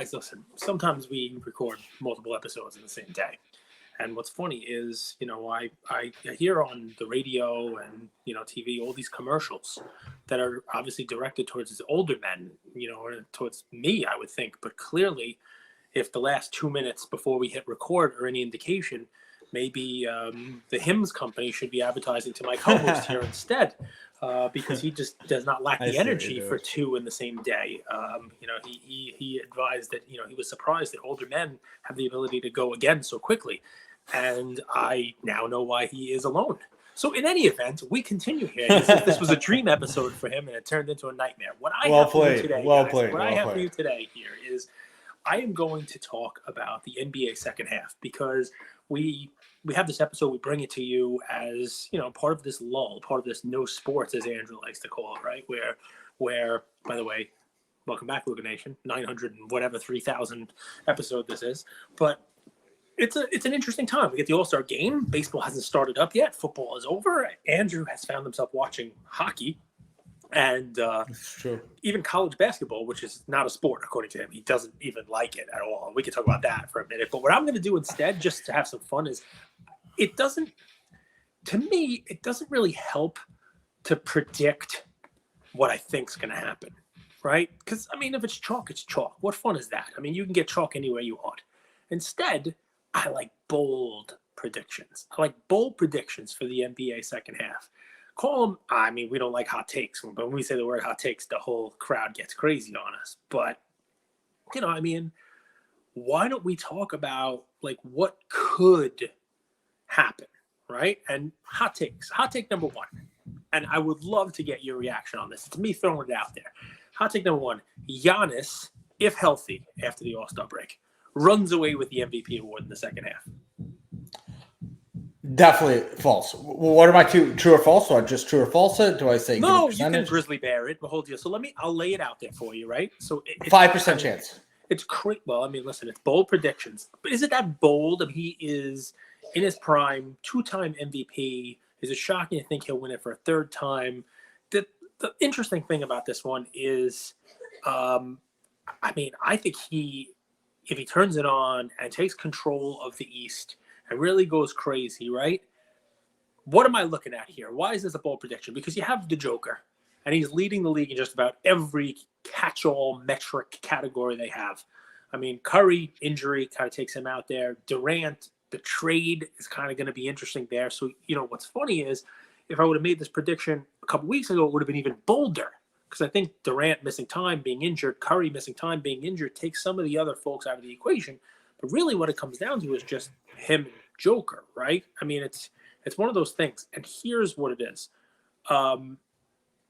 guys, listen, sometimes we record multiple episodes in the same day. And what's funny is, I hear on the radio and, TV, all these commercials that are obviously directed towards these older men, or towards me, I would think. But clearly, if the last 2 minutes before we hit record are any indication, maybe the Hims company should be advertising to my co-host here instead, because he just does not lack the energy for two in the same day. He advised that, he was surprised that older men have the ability to go again so quickly. And I now know why he is alone. So in any event, we continue here. This was a dream episode for him, and it turned into a nightmare. What I have for you today here is I am going to talk about the NBA second half, because we have this episode, we bring it to you as, part of this lull, part of this no sports, as Andrew likes to call it, right? Where, by the way, welcome back, Luga Nation, 900 and whatever, 3,000 episode this is. But it's an interesting time. We get the All-Star game. Baseball hasn't started up yet. Football is over. Andrew has found himself watching hockey. And even college basketball, which is not a sport, according to him. He doesn't even like it at all. We can talk about that for a minute. But what I'm going to do instead, just to have some fun, is it doesn't really help to predict what I think is going to happen, right? Because, if it's chalk, it's chalk. What fun is that? You can get chalk any way you want. Instead, I like bold predictions. I like bold predictions for the NBA second half. Call them, we don't like hot takes. But when we say the word hot takes, the whole crowd gets crazy on us. But, why don't we talk about, what could happen, right? And hot takes. Hot take number one. And I would love to get your reaction on this. It's me throwing it out there. Hot take number one. Giannis, if healthy after the All-Star break, runs away with the MVP award in the second half. Definitely false. What are my two, true or false? So just true or false? Do I say no? You can grizzly bear it. But hold you. So I'll lay it out there for you, right? So 5% chance. It's great. Well, listen, it's bold predictions, but is it that bold? He is in his prime, 2-time MVP. Is it shocking to think he'll win it for a third time? The interesting thing about this one is, I think if he turns it on and takes control of the East and really goes crazy, right? What am I looking at here? Why is this a bold prediction? Because you have the Joker, and he's leading the league in just about every catch-all metric category they have. Curry, injury kind of takes him out there. Durant, the trade is kind of going to be interesting there. So, what's funny is if I would have made this prediction a couple weeks ago, it would have been even bolder. Because I think Durant missing time, being injured, Curry missing time, being injured, takes some of the other folks out of the equation. But really what it comes down to is just him and Joker, right? It's one of those things. And here's what it is.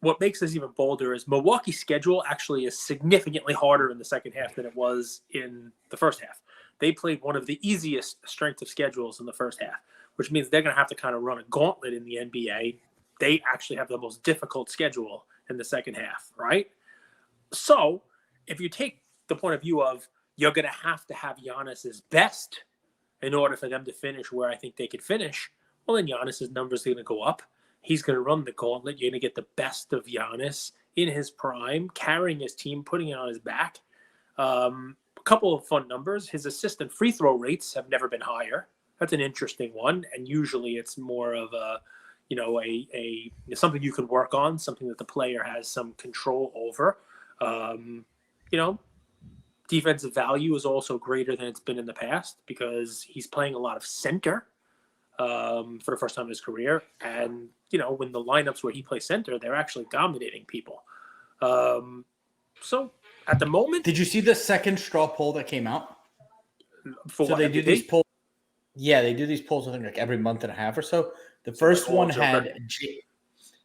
What makes this even bolder is Milwaukee's schedule actually is significantly harder in the second half than it was in the first half. They played one of the easiest strength of schedules in the first half, which means they're going to have to kind of run a gauntlet in the NBA. They actually have the most difficult schedule in the second half, right? So if you take the point of view of you're going to have Giannis's best in order for them to finish where I think they could finish, well, then Giannis's numbers are going to go up. He's going to run the gauntlet. You're going to get the best of Giannis in his prime, carrying his team, putting it on his back. A couple of fun numbers. His assist and free throw rates have never been higher. That's an interesting one. And usually it's more of a something you can work on, something that the player has some control over. Defensive value is also greater than it's been in the past because he's playing a lot of center for the first time in his career. And, when the lineups where he plays center, they're actually dominating people. So at the moment. Did you see the second straw poll that came out? They do these polls. Yeah, they do these polls, I think, every month and a half or so. The first one had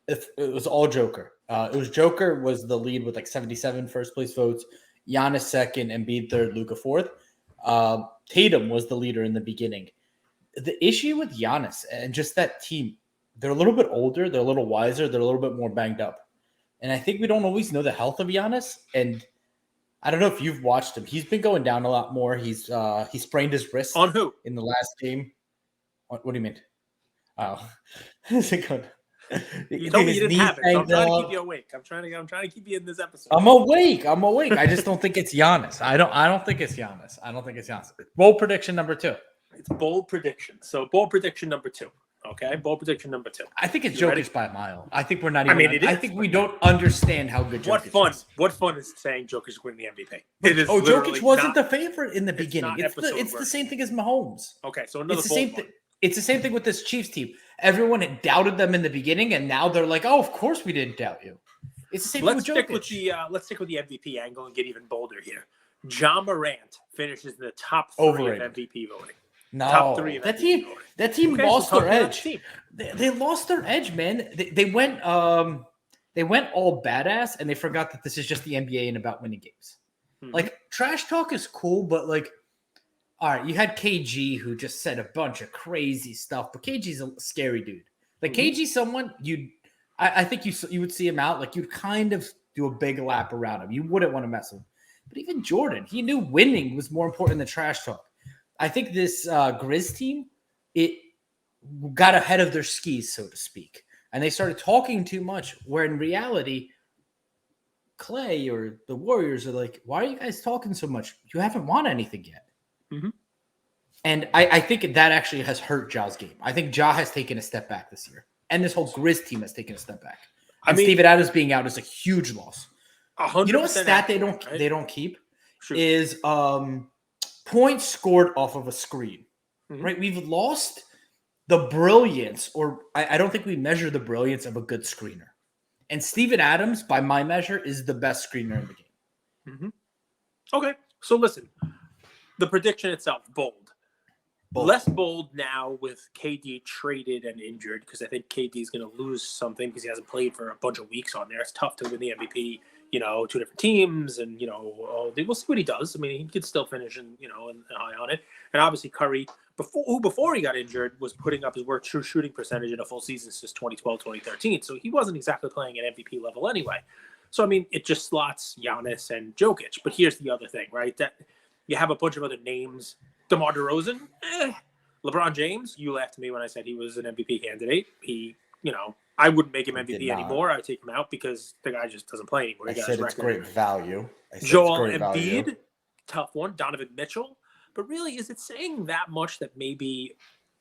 it was all Joker. It was Joker was the lead with 77 first place votes. Giannis second, Embiid third, Luka fourth. Tatum was the leader in the beginning. The issue with Giannis and just that team, they're a little bit older, they're a little wiser, they're a little bit more banged up. And I think we don't always know the health of Giannis. And I don't know if you've watched him. He's been going down a lot more. He sprained his wrist. On who? In the last game. What do you mean? Oh. Is it good? You told me you didn't have it, so I'm trying to keep you awake. I'm trying to keep you in this episode. I'm awake. I just don't think it's Giannis. I don't think it's Giannis. Bold prediction number 2. It's bold prediction. So bold prediction number 2. Okay, bold prediction number 2. I think it's Jokic by a mile. I think we're not even. I think we don't understand how good Jokic is. What fun is saying Jokic winning the MVP? It is. Jokic wasn't the favorite in the beginning. It's the same thing as Mahomes. Okay, so another It's the same thing with this Chiefs team. Everyone had doubted them in the beginning, and now they're like, "Oh, of course we didn't doubt you." It's the same thing with Jokic. Let's stick with the MVP angle and get even bolder here. Ja Morant finishes in the top 3 of MVP voting. No, top 3 of that MVP team. voting. That team lost their edge. They lost their edge, man. They went all badass, and they forgot that this is just the NBA and about winning games. Mm-hmm. Like trash talk is cool, but like. All right, you had KG who just said a bunch of crazy stuff, but KG's a scary dude. Like KG's someone I think you would see him out, like you'd kind of do a big lap around him. You wouldn't want to mess with him. But even Jordan, he knew winning was more important than trash talk. I think this Grizz team, it got ahead of their skis, so to speak, and they started talking too much. Where in reality, Clay or the Warriors are like, "Why are you guys talking so much? You haven't won anything yet." Mm-hmm. And I think that actually has hurt Ja's game. I think Ja has taken a step back this year. And this whole Grizz team has taken a step back. And Steven Adams being out is a huge loss. You know what stat they don't keep? Sure. Is points scored off of a screen. Mm-hmm. Right? We've lost the brilliance, or I don't think we measure the brilliance of a good screener. And Steven Adams, by my measure, is the best screener in the game. Mm-hmm. Okay. So listen. The prediction itself, bold. Less bold now with KD traded and injured, because I think KD is going to lose something because he hasn't played for a bunch of weeks on there. It's tough to win the MVP, 2 different teams, and, we'll see what he does. I mean, he could still finish and high on it. And obviously Curry, before he got injured, was putting up his true shooting percentage in a full season since 2012, 2013. So he wasn't exactly playing at MVP level anyway. So, I mean, it just slots Giannis and Jokic. But here's the other thing, right? That you have a bunch of other names. DeMar DeRozan, LeBron James. You laughed at me when I said he was an MVP candidate. He, I wouldn't make him MVP anymore. I would take him out because the guy just doesn't play anymore. I said it's great value. Joel Embiid, tough one. Donovan Mitchell. But really, is it saying that much that maybe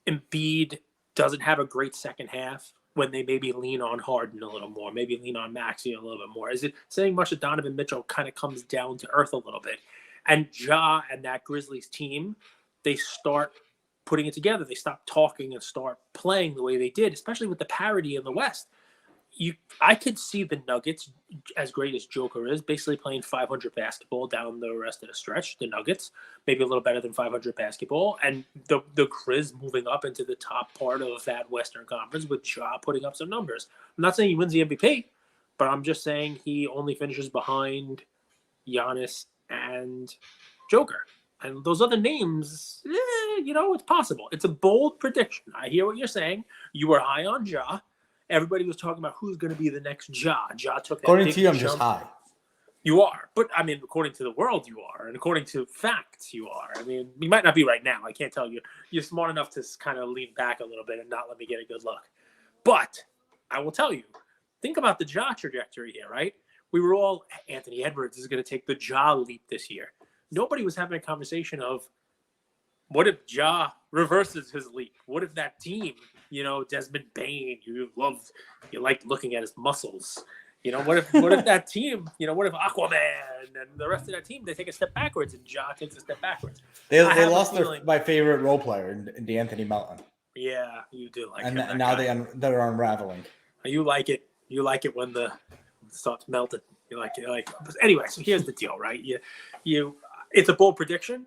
Embiid doesn't have a great second half when they maybe lean on Harden a little more, maybe lean on Maxey a little bit more? Is it saying much that Donovan Mitchell kind of comes down to earth a little bit? And Ja and that Grizzlies team, they start putting it together. They stop talking and start playing the way they did, especially with the parity in the West. I could see the Nuggets, as great as Joker is, basically playing 500 basketball down the rest of the stretch. The Nuggets, maybe a little better than 500 basketball. And the Grizz moving up into the top part of that Western Conference with Ja putting up some numbers. I'm not saying he wins the MVP, but I'm just saying he only finishes behind Giannis and Joker. And those other names, it's possible. It's a bold prediction. I hear what you're saying. You were high on Ja. Everybody was talking about who's going to be the next Ja. Ja took that according to you, I'm jump. just high. You are. But, I mean, according to the world, you are. And according to facts, you are. I mean, you might not be right now. I can't tell you. You're smart enough to kind of lean back a little bit and not let me get a good look. But I will tell you, think about the Ja trajectory here, right? We were all, Anthony Edwards is going to take the Ja leap this year. Nobody was having a conversation of, what if Ja reverses his leap? What if that team, Desmond Bain, you liked looking at his muscles. What if that team, what if Aquaman and the rest of that team, they take a step backwards and Ja takes a step backwards? They lost my favorite role player in DeAnthony Melton. Yeah, you do like and him. And now they're unraveling. You like it. You like it when the starts melting. You like it. Anyway, so here's the deal, right? It's a bold prediction.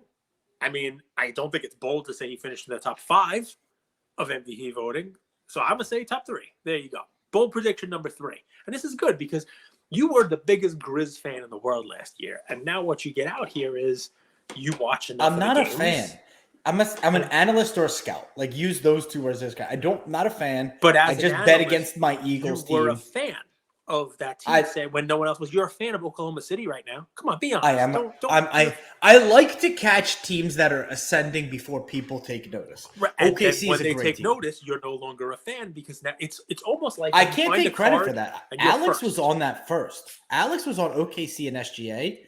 I mean, I don't think it's bold to say he finished in the top 5 of MVP voting. So I'm going to say top 3. There you go. Bold prediction number 3. And this is good because you were the biggest Grizz fan in the world last year. And now what you get out here is you watch enough. I'm not a fan. I'm an analyst or a scout. Like, use those 2 words as a guy. Not a fan. But as I just bet against my Eagles team. You were a fan. of that team said when no one else was. You're a fan of Oklahoma City right now. Come on, be honest. I am. I like to catch teams that are ascending before people take notice. And OKC when is a they great take team. notice, you're no longer a fan because now it's almost like I can't take credit for that. Alex was on that first. Alex was on OKC and SGA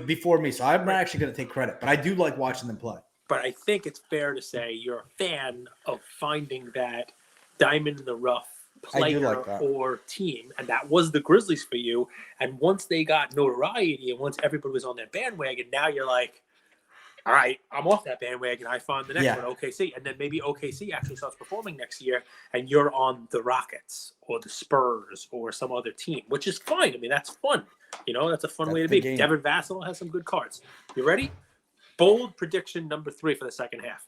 before me, so I'm not actually going to take credit. But I do like watching them play. But I think it's fair to say you're a fan of finding that diamond in the rough player or team, and that was the Grizzlies for you. And once they got notoriety and once everybody was on that bandwagon, now you're like, all right, I'm off that bandwagon. I found the next one, OKC. And then maybe OKC actually starts performing next year and you're on the Rockets or the Spurs or some other team, which is fine. I mean, that's fun. That's a fun way to be. Game. Devin Vassell has some good cards. You ready? Bold prediction number 3 for the second half.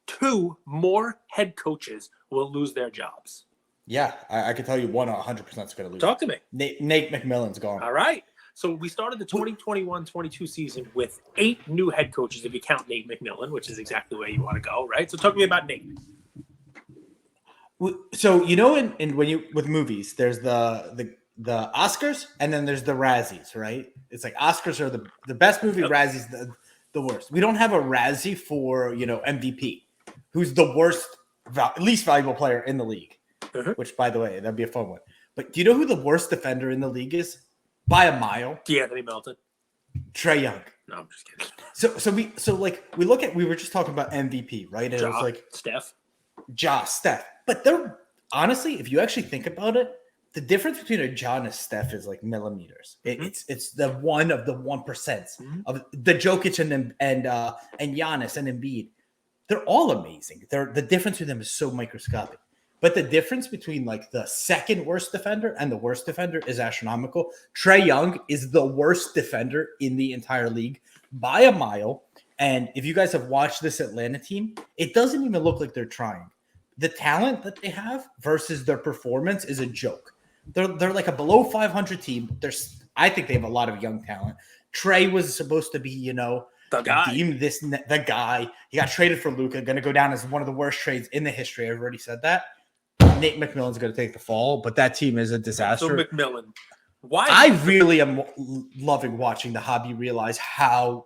2 more head coaches will lose their jobs. Yeah, I can tell you 100% is going to lose. Talk to me. Nate McMillan's gone. All right. So we started the 2021-22 season with 8 new head coaches, if you count Nate McMillan, which is exactly where you want to go, right? So talk to me about Nate. So in when you with movies, there's the Oscars and then there's the Razzies, right? It's like Oscars are the best movie, Razzies the worst. We don't have a Razzie for MVP, who's the worst, least valuable player in the league. Which, by the way, that'd be a fun one. But do you know who the worst defender in the league is? By a mile. Anthony Melton. Trae Young. No, I'm just kidding. We were just talking about MVP, right? And it was like Steph. Steph. But they're honestly, if you actually think about it, the difference between a Ja and a Steph is like millimeters. It's the one of the 1% of the Jokic and Giannis and Embiid. They're all amazing. The difference with them is so microscopic. But the difference between like the second worst defender and the worst defender is astronomical. Trae Young is the worst defender in the entire league by a mile. And if you guys have watched this Atlanta team, it doesn't even look like they're trying. The talent that they have versus their performance is a joke. They're like a below 500 team. I think they have a lot of young talent. Trae was supposed to be, the guy. The guy. He got traded for Luka, going to go down as one of the worst trades in the history. I've already said that. Nate McMillan's going to take the fall, but that team is a disaster. So McMillan, why? I really am loving watching the hobby realize how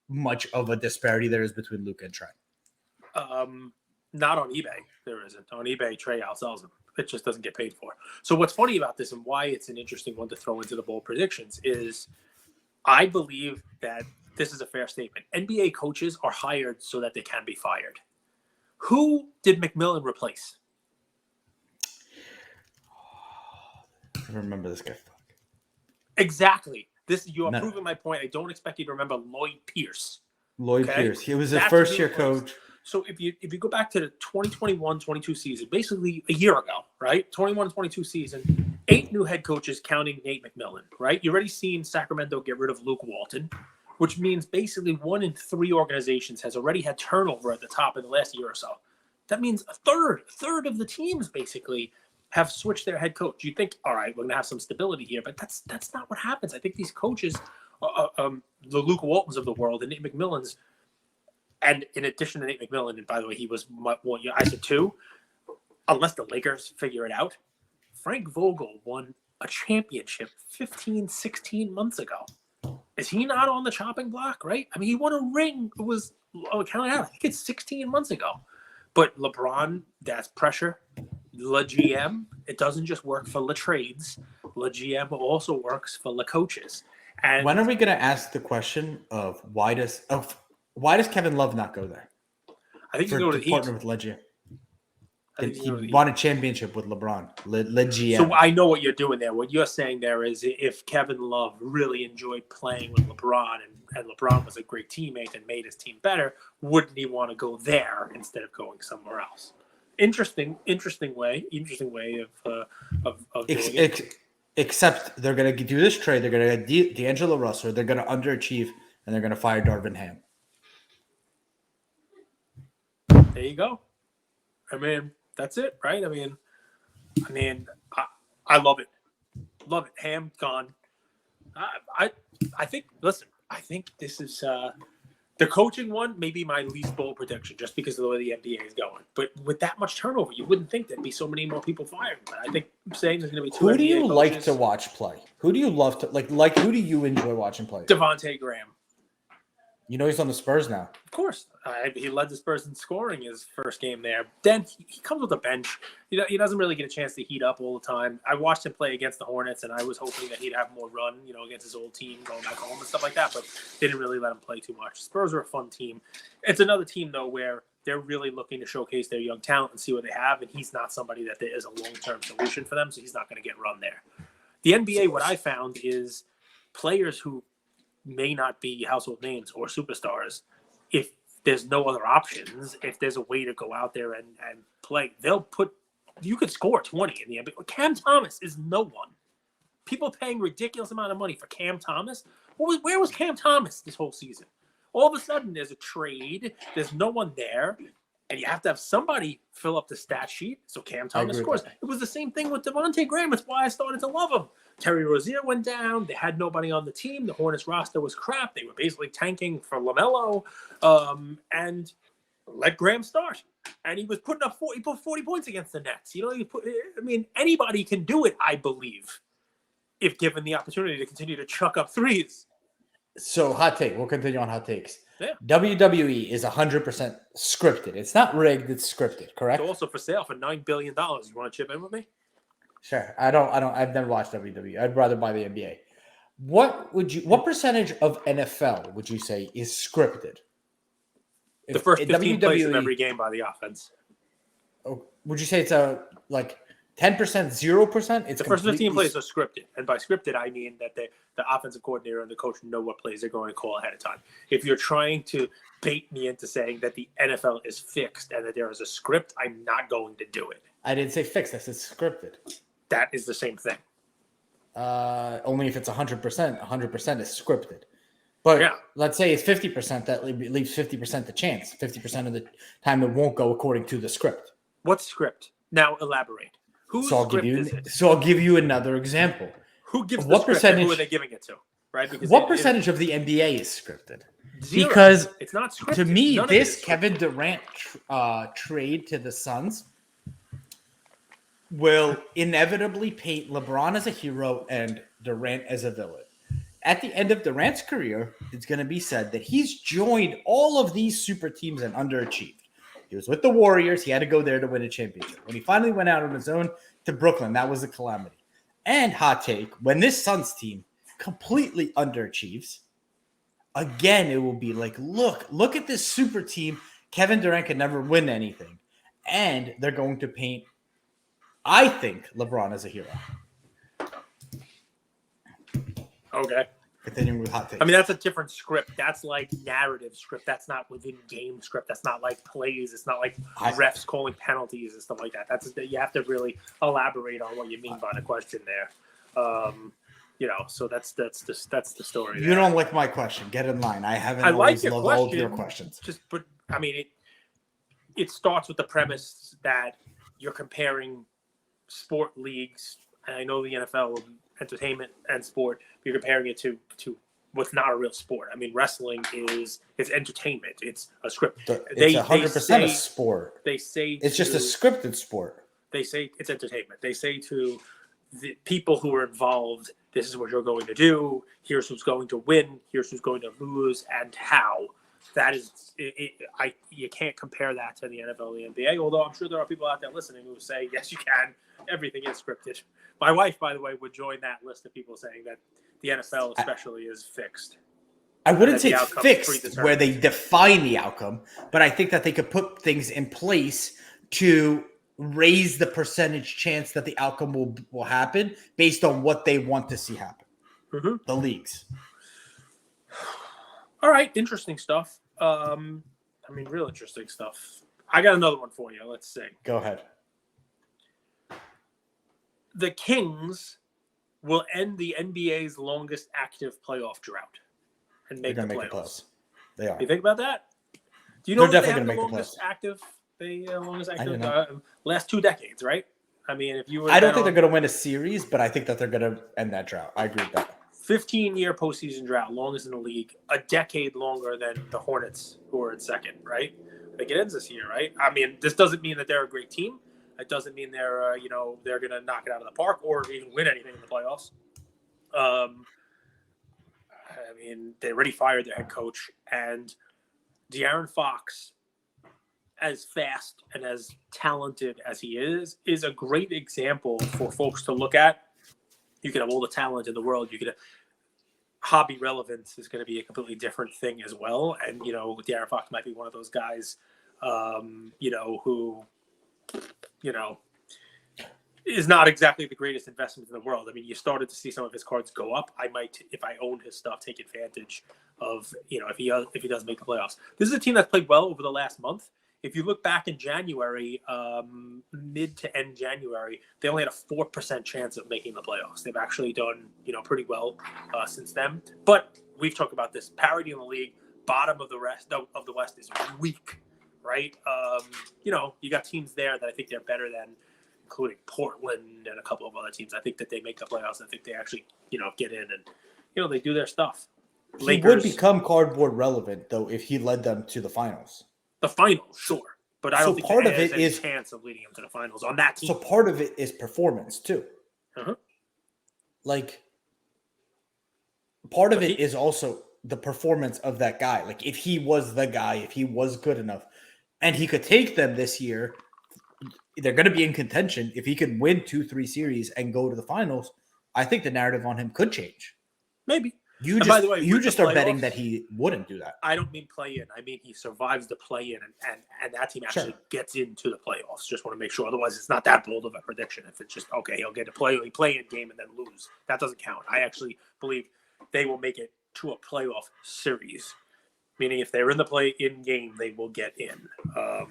much of a disparity there is between Luka and Trae. Not on eBay. There isn't. On eBay, Trae outsells him. It just doesn't get paid for. So what's funny about this and why it's an interesting one to throw into the bold predictions is I believe that this is a fair statement. NBA coaches are hired so that they can be fired. Who did McMillan replace? I remember this guy. Exactly. You are proving my point. I don't expect you to remember Lloyd Pierce. Pierce. He was a first-year coach. So if you go back to the 2021-22 season, basically a year ago, right? 21-22 season, 8 new head coaches counting Nate McMillan, right? You already seen Sacramento get rid of Luke Walton, which means basically 1 in 3 organizations has already had turnover at the top in the last year or so. That means a third of the teams basically have switched their head coach. You think, all right, we're going to have some stability here, but that's not what happens. I think these coaches, the Luke Waltons of the world and Nate McMillan's, and in addition to Nate McMillan, and by the way, he was I said 2, unless the Lakers figure it out, Frank Vogel won a championship 15, 16 months ago. Is he not on the chopping block, right? I mean, he won a ring. It was, count it out, I think it's 16 months ago. But LeBron, that's pressure. Le GM, it doesn't just work for the trades. Le GM also works for the coaches. And when are we going to ask the question of why does Kevin Love not go there? I think he's going to the partner with Le GM. He won a championship with LeBron. Le GM. So I know what you're doing there. What you're saying there is if Kevin Love really enjoyed playing with LeBron and LeBron was a great teammate and made his team better, wouldn't he want to go there instead of going somewhere else? Interesting way of doing it. Except they're going to do this trade. They're going to get D'Angelo Russell. They're going to underachieve, and they're going to fire Darvin Ham. There you go. I mean, that's it, right? I mean, I love it. Love it. Ham gone. I think. Listen, I think this is The coaching one may be my least bold prediction just because of the way the NBA is going. But with that much turnover, you wouldn't think there'd be so many more people fired. But I think saying there's going to be two Who do NBA you coaches, like to watch play? Who do you love to like? Who do you enjoy watching play? Devontae Graham. You know he's on the Spurs now. Of course. He led the Spurs in scoring his first game there. Then he comes with a bench. He doesn't really get a chance to heat up all the time. I watched him play against the Hornets, and I was hoping that he'd have more run, against his old team, going back home and stuff like that, but they didn't really let him play too much. Spurs are a fun team. It's another team, though, where they're really looking to showcase their young talent and see what they have, and he's not somebody that is a long-term solution for them, so he's not going to get run there. The NBA, what I found is players who may not be household names or superstars, if there's no other options, if there's a way to go out there and play, you could score 20 in the NBA. Cam Thomas is no one. People paying ridiculous amount of money for Cam Thomas. Where was Cam Thomas this whole season? All of a sudden, there's a trade. There's no one there. And you have to have somebody fill up the stat sheet. So Cam Thomas scores. It was the same thing with Devontae Graham. That's why I started to love him. Terry Rozier went down. They had nobody on the team. The Hornets roster was crap. They were basically tanking for LaMelo. And let Graham start. And he was putting up 40 points against the Nets. Anybody can do it, I believe, if given the opportunity to continue to chuck up threes. So hot take. We'll continue on hot takes. Yeah. WWE is 100% scripted. It's not rigged. It's scripted. Correct. It's also for sale for $9 billion. You want to chip in with me? Sure. I've never watched WWE. I'd rather buy the NBA. What percentage of NFL would you say is scripted? The first 15 plays in every game by the offense. Would you say it's 10%, 0%? It's the first 15 plays are scripted. And by scripted, I mean that the offensive coordinator and the coach know what plays they're going to call ahead of time. If you're trying to bait me into saying that the NFL is fixed and that there is a script, I'm not going to do it. I didn't say fixed. I said scripted. That is the same thing. Only if it's 100%. 100% is scripted. But let's say it's 50%. That leaves 50% the chance. 50% of the time it won't go according to the script. What script? Now elaborate. I'll give you another example. Who gives the script and who are they giving it to? Right? Because what percentage of the NBA is scripted? 0. Because it's not scripted. To me, this Kevin Durant trade to the Suns will inevitably paint LeBron as a hero and Durant as a villain. At the end of Durant's career, it's going to be said that he's joined all of these super teams and underachieved. He was with the Warriors. He had to go there to win a championship. When he finally went out on his own to Brooklyn, that was a calamity. And hot take, when this Suns team completely underachieves, again, it will be like, look at this super team. Kevin Durant can never win anything. And they're going to paint, I think, LeBron as a hero. Okay. Continuing with hot takes. I mean, that's a different script. That's like narrative script. That's not within game script. That's not like plays. It's not like refs calling penalties and stuff like that. You have to really elaborate on what you mean by the question there. So that's the story. You don't like my question. Get in line. I always loved all of your questions. It starts with the premise that you're comparing sport leagues, and I know the NFL, entertainment and sport, you're comparing it to what's not a real sport. I mean, wrestling it's entertainment. It's a script. It's 100% a sport. They say it's just a scripted sport. They say it's entertainment. They say to the people who are involved, this is what you're going to do. Here's who's going to win. Here's who's going to lose, and how. That is, you can't compare that to the NFL and the NBA, although I'm sure there are people out there listening who say, yes, you can. Everything is scripted. My wife, by the way, would join that list of people saying that the NFL especially is fixed. I wouldn't say it's fixed where they define the outcome, but I think that they could put things in place to raise the percentage chance that the outcome will happen based on what they want to see happen. Mm-hmm. The leagues. All right, interesting stuff. Real interesting stuff. I got another one for you. Let's see. Go ahead. The Kings will end the NBA's longest active playoff drought and make the playoffs. They are. You think about that? Do you know they're definitely going to make the longest active last 2 decades, right? I mean, if you were, I don't think they're going to win a series, but I think that they're going to end that drought. I agree with that. 15-year postseason drought, longest in the league, a decade longer than the Hornets, who are in second, right? I think it ends this year, right? I mean, this doesn't mean that they're a great team. It doesn't mean they're, they're going to knock it out of the park or even win anything in the playoffs. I mean, they already fired their head coach, and De'Aaron Fox, as fast and as talented as he is a great example for folks to look at. You could have all the talent in the world. You could have hobby relevance is going to be a completely different thing as well. And, De'Aaron Fox might be one of those guys, who, is not exactly the greatest investment in the world. I mean, you started to see some of his cards go up. I might, if I owned his stuff, take advantage of, if he does make the playoffs. This is a team that's played well over the last month. If you look back in January, mid to end January, they only had a 4% chance of making the playoffs. They've actually done, pretty well since then. But we've talked about this parity in the league. Bottom of the rest of the West is weak, right? You got teams there that I think they're better than, including Portland and a couple of other teams. I think that they make the playoffs. I think they actually, get in and, they do their stuff. He would become cardboard relevant, though, if he led them to the finals. The finals, sure. But I don't think part of it is a chance of leading him to the finals on that team. So part of it is performance, too. Uh-huh. Like, part of it is also the performance of that guy. Like, if he was the guy, if he was good enough, and he could take them this year, they're going to be in contention. If he could win 2-3 series and go to the finals, I think the narrative on him could change. Maybe. By the way, you just are betting that he wouldn't do that. I don't mean play in. I mean he survives the play in, and that team actually gets into the playoffs. Just want to make sure. Otherwise, it's not that bold of a prediction. If it's just he'll get a play in game and then lose. That doesn't count. I actually believe they will make it to a playoff series. Meaning, if they're in the play-in game, they will get in.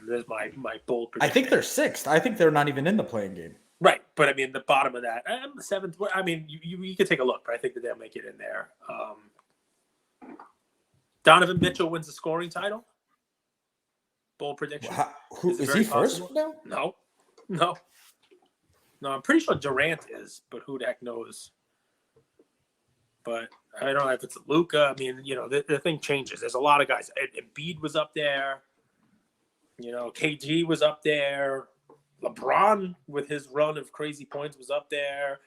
There's my bold prediction. I think they're sixth. I think they're not even in the play-in game. Right, but I mean, the bottom of that, the seventh. I mean, you can take a look, but I think that they'll make it in there. Donovan Mitchell wins the scoring title. Bold prediction. Is he first now? No. I'm pretty sure Durant is, but who the heck knows? But I don't know if it's Luka. I mean, the thing changes. There's a lot of guys. Embiid was up there. KG was up there. LeBron, with his run of crazy points, was up there.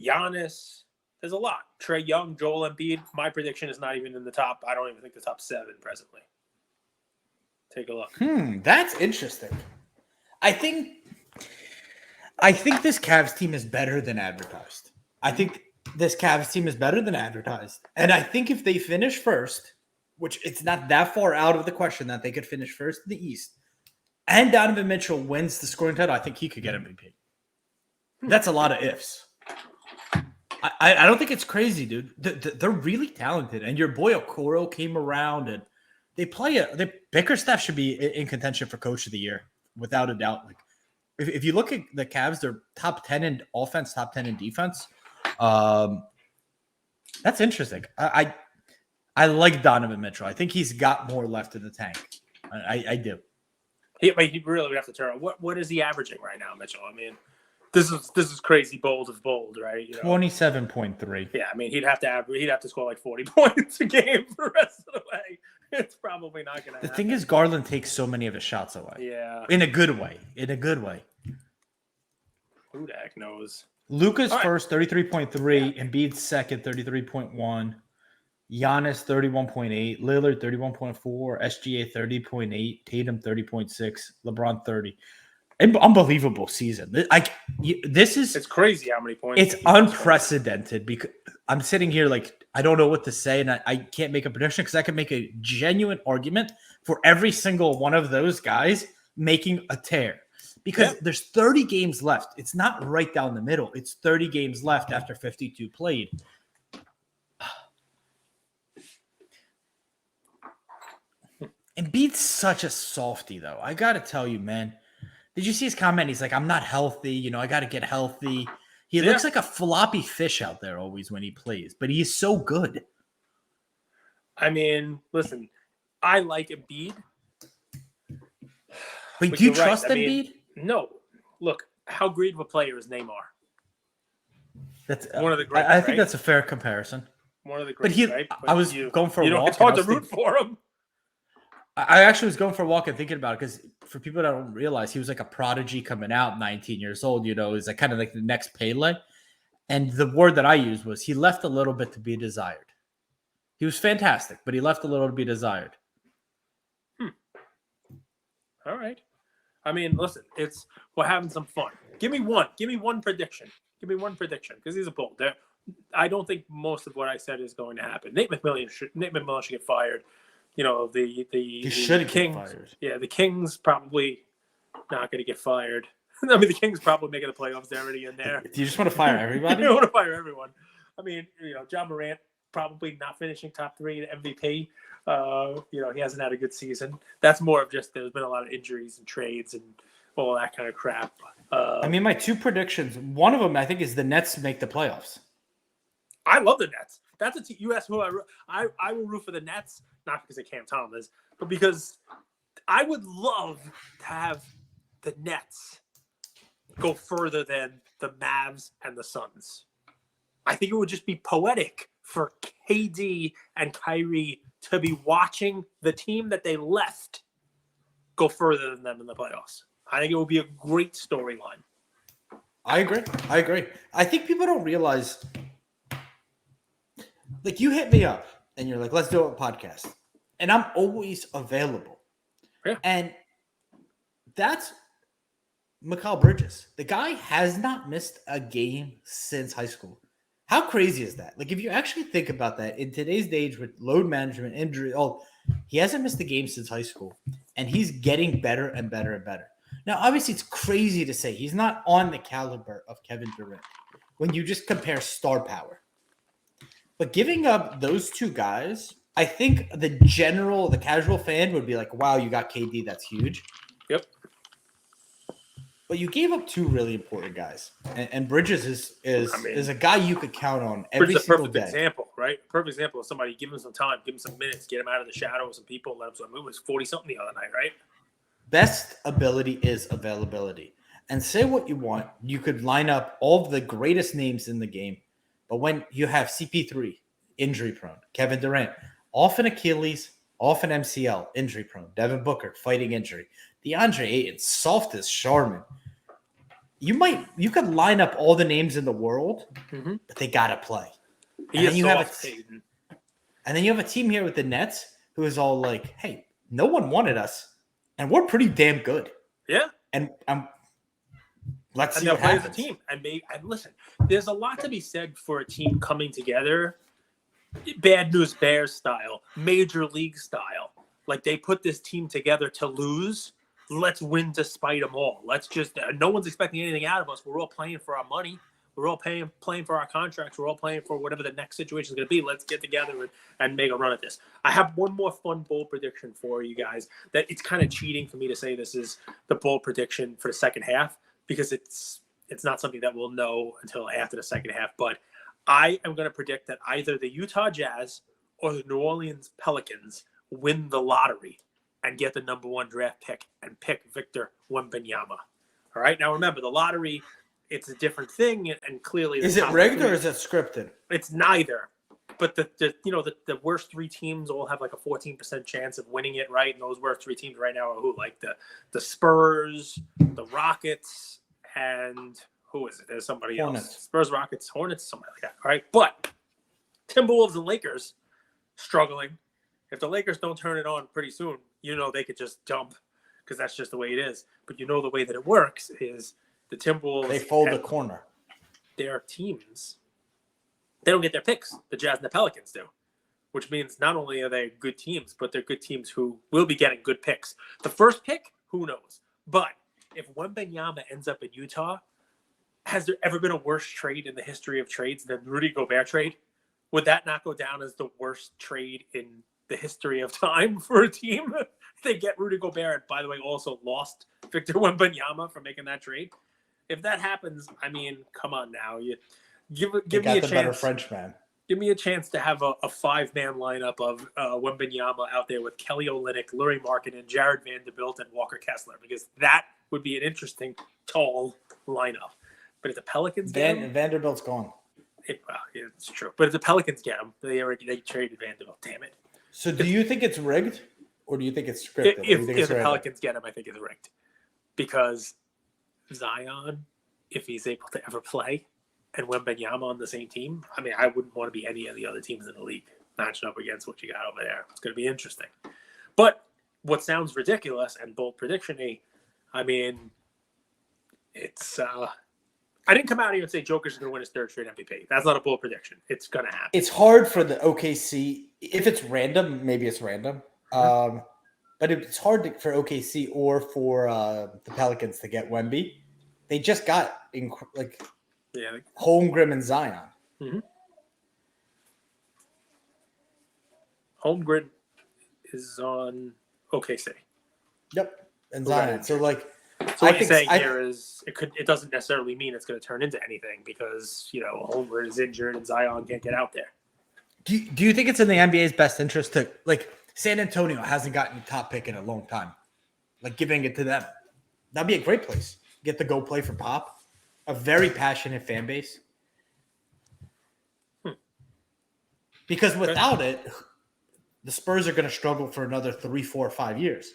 Giannis. There's a lot. Trae Young, Joel Embiid. My prediction is not even in the top. I don't even think the top 7 presently. Take a look. That's interesting. I think this Cavs team is better than advertised. And I think if they finish first, which it's not that far out of the question that they could finish first in the East, and Donovan Mitchell wins the scoring title, I think he could get MVP. That's a lot of ifs. I don't think it's crazy, dude. They're really talented. And your boy Okoro came around, and the Bickerstaff should be in contention for Coach of the Year, without a doubt. Like, if you look at the Cavs, they're top 10 in offense, top 10 in defense. That's interesting. I like Donovan Mitchell. I think he's got more left in the tank. I do. He really would have to turn. What is he averaging right now, Mitchell? I mean, this is crazy bold, right? 27.3. Yeah, I mean he'd have to score like 40 points a game for the rest of the way. It's probably not going to happen. The thing is, Garland takes so many of his shots away. Yeah, in a good way. Who the heck knows? Luka's first, 33.3. Embiid's second, 33.1. Giannis, 31.8. Lillard, 31.4. SGA, 30.8. Tatum, 30.6. LeBron, 30. Unbelievable season. It's crazy how many points. It's unprecedented because I'm sitting here like I don't know what to say, and I can't make a prediction because I can make a genuine argument for every single one of those guys making a tear. Because there's 30 games left. It's not right down the middle. It's 30 games left after 52 played. Embiid's such a softie, though. I got to tell you, man. Did you see his comment? He's like, I'm not healthy. I got to get healthy. He looks like a floppy fish out there always when he plays, but he's so good. I mean, listen, I like Embiid. But do you trust Embiid? No. Look, how great of a player is Neymar? That's one of the great. I think that's a fair comparison. One of the But greats, right? I was going for a walk. It's hard to root for him. I actually was going for a walk and thinking about it because for people that don't realize, he was like a prodigy coming out, 19 years old. He's like kind of like the next Pele. And the word that I used was he left a little bit to be desired. He was fantastic, but he left a little to be desired. All right. I mean, listen, we're having some fun. Give me one prediction. Give me one prediction because he's a bold. I don't think most of what I said is going to happen. Nate McMillan should get fired. He should get fired. Yeah, the Kings probably not going to get fired. I mean, the Kings probably making the playoffs. They're already in there. Do you just want to fire everybody? You want to fire everyone. I mean, John Morant probably not finishing top 3 in MVP. He hasn't had a good season. That's more of just there's been a lot of injuries and trades and all that kind of crap. I mean, my 2 predictions, one of them I think is the Nets make the playoffs. I love the Nets. That's a team. You asked who I will root for the Nets, not because of Cam Thomas, but because I would love to have the Nets go further than the Mavs and the Suns. I think it would just be poetic for KD and Kyrie to be watching the team that they left go further than them in the playoffs. I think it would be a great storyline. I agree. I think people don't realize, like, you hit me up and you're like, let's do a podcast. And I'm always available. Yeah. And that's Mikal Bridges. The guy has not missed a game since high school. How crazy is that? Like, if you actually think about that, in today's age with load management, injury, he hasn't missed a game since high school. And he's getting better and better and better. Now, obviously, it's crazy to say he's not on the caliber of Kevin Durant when you just compare star power. But giving up those 2 guys, I think the casual fan would be like, wow, you got KD. That's huge. Yep. But you gave up 2 really important guys. And Bridges is a guy you could count on every single day. Perfect example, right? Perfect example of somebody, give him some time, give him some minutes, get him out of the shadow of some people, let him swim. It was 40-something the other night, right? Best ability is availability. And say what you want, you could line up all of the greatest names in the game. But when you have CP3, injury prone, Kevin Durant, often Achilles, often MCL, injury prone, Devin Booker, fighting injury, DeAndre Ayton, soft as Charmin. You could line up all the names in the world, but they gotta play. And then you have a team here with the Nets who is all like, hey, no one wanted us. And we're pretty damn good. Yeah. And let's see what play happens. as a team. And listen, there's a lot to be said for a team coming together, bad news Bears style, major league style. Like, they put this team together to lose. Let's win despite them all. Let's just no one's expecting anything out of us. We're all playing for our money. We're all playing for our contracts. We're all playing for whatever the next situation is going to be. Let's get together and make a run at this. I have one more fun bold prediction for you guys. That it's kind of cheating for me to say this is the bold prediction for the second half because it's not something that we'll know until after the second half. But I am going to predict that either the Utah Jazz or the New Orleans Pelicans win the lottery and get the number 1 draft pick and pick Victor Wembanyama. All right. Now remember, the lottery, it's a different thing, and clearly, is it rigged or is it scripted? It's neither. But the worst 3 teams all have like a 14% chance of winning it, right? And those worst 3 teams right now are who? Like the Spurs, the Rockets, and who is it? There's somebody Hornets. else. Spurs, Rockets, Hornets, somebody like that. All right. But Timberwolves and Lakers struggling. If the Lakers don't turn it on pretty soon, they could just dump because that's just the way it is. But the way that it works is the Timberwolves. They fold the corner. Their teams, they don't get their picks. The Jazz and the Pelicans do, which means not only are they good teams, but they're good teams who will be getting good picks. The first pick, who knows? But if Wembanyama ends up in Utah, has there ever been a worse trade in the history of trades than Rudy Gobert trade? Would that not go down as the worst trade in the history of time for a team? They get Rudy Gobert, and by the way, also lost Victor Wembanyama for making that trade. If that happens, I mean, come on now. You give me a chance. Better Frenchman. Give me a chance to have a 5-man lineup of Wembanyama out there with Kelly Olynyk, Lauri Markkanen, Jared Vanderbilt, and Walker Kessler, because that would be an interesting, tall lineup. But if the Pelicans Vanderbilt's gone. It's true. But if the Pelicans get him, they traded Vanderbilt. Damn it. So do you think it's rigged, or do you think it's scripted? If the Pelicans get him, I think it's rigged. Because Zion, if he's able to ever play, and Wembanyama on the same team, I mean, I wouldn't want to be any of the other teams in the league matching up against what you got over there. It's going to be interesting. But what sounds ridiculous and bold prediction-y, I mean, it's I didn't come out here and say Joker's going to win his third straight MVP. That's not a bold prediction. It's going to happen. It's hard for the OKC. If it's random, maybe it's random. But it's hard for OKC or for the Pelicans to get Wemby. They just got Holmgren and Zion. Mm-hmm. Holmgren is on OKC. Yep, and Zion. So what you're saying here is it doesn't necessarily mean it's going to turn into anything because Holmgren is injured and Zion can't get out there. Do you think it's in the NBA's best interest to San Antonio hasn't gotten a top pick in a long time, giving it to them? That'd be a great place. Get to go play for Pop, a very passionate fan base. Because without it, the Spurs are going to struggle for another 3, 4, 5 years.